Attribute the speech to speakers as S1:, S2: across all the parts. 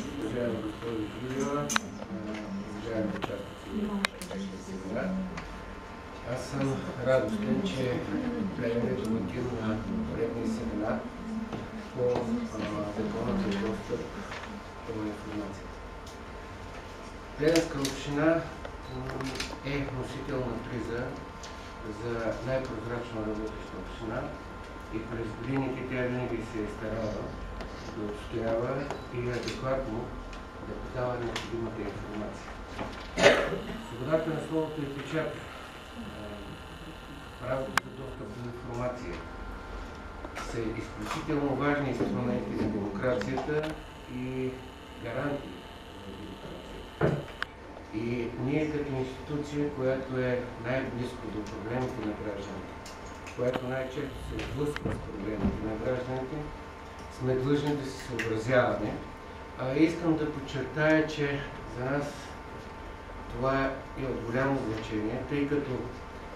S1: Уважаема госпожо Жулева, уважаеми участници в днешния семинар. Аз съм радостен, че приемаме домакин на поредния семинар по Закона за достъп до информация. Плевенска община е носител на приза за най-прозрачно работеща община и през годините тя винаги се е старала да отстоява и адекватно да подава необходимата информация. Свободата на словото и печата, правото за достъп до информация са изключително важни инструменти на демокрацията и гарантии за демокрацията. И ние като институция, която е най-близко до проблемите на гражданите, която най-често се сблъсква с проблемите на гражданите, сме длъжни да се съобразяваме. Искам да подчертая, че за нас това е от голямо значение, тъй като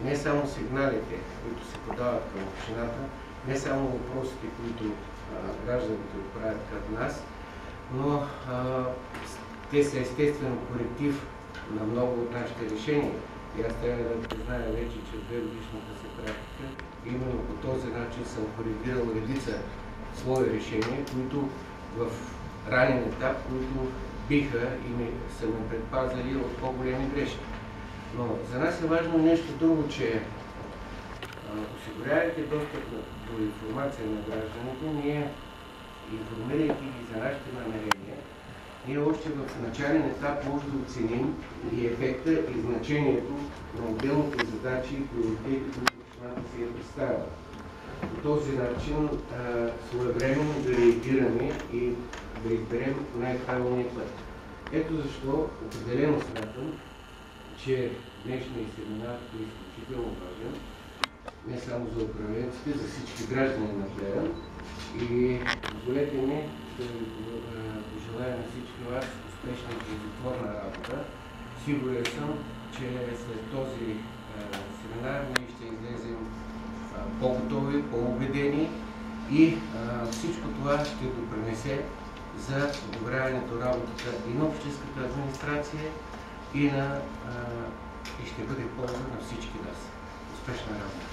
S1: не само сигналите, които се подават към общината, не само въпросите, които гражданите отправят към нас, но те са естествено коректив на много от нашите решения. И аз трябва да призная вече, че в 2-годишната си практика именно по този начин съм коригирал редица свои решения, които в ранен етап, които биха и са ме предпазали от по-големи грешки. Но за нас е важно нещо друго, че осигурявайки достъп до информация на гражданите, ние, информирайки ги за нашите намерения, ние още в начален етап може да оценим и ефекта и значението на отделните задачи и приоритети, които общината си е представила. По този начин своевременно да реагираме и да изберем най-правилния път. Ето защо определено смятам, че днешният семинар е изключително важен, не само за управленците, за всички граждани на Плевен. И позволете ми да пожелая на всички вас успешна и ползотворна работа. Сигурен съм, че след този семинар ние ще излезем по-готови, по-убедени и всичко това ще допринесе за подобряването работата и на общинската администрация и ще бъде полза на всички нас. Успешна работа!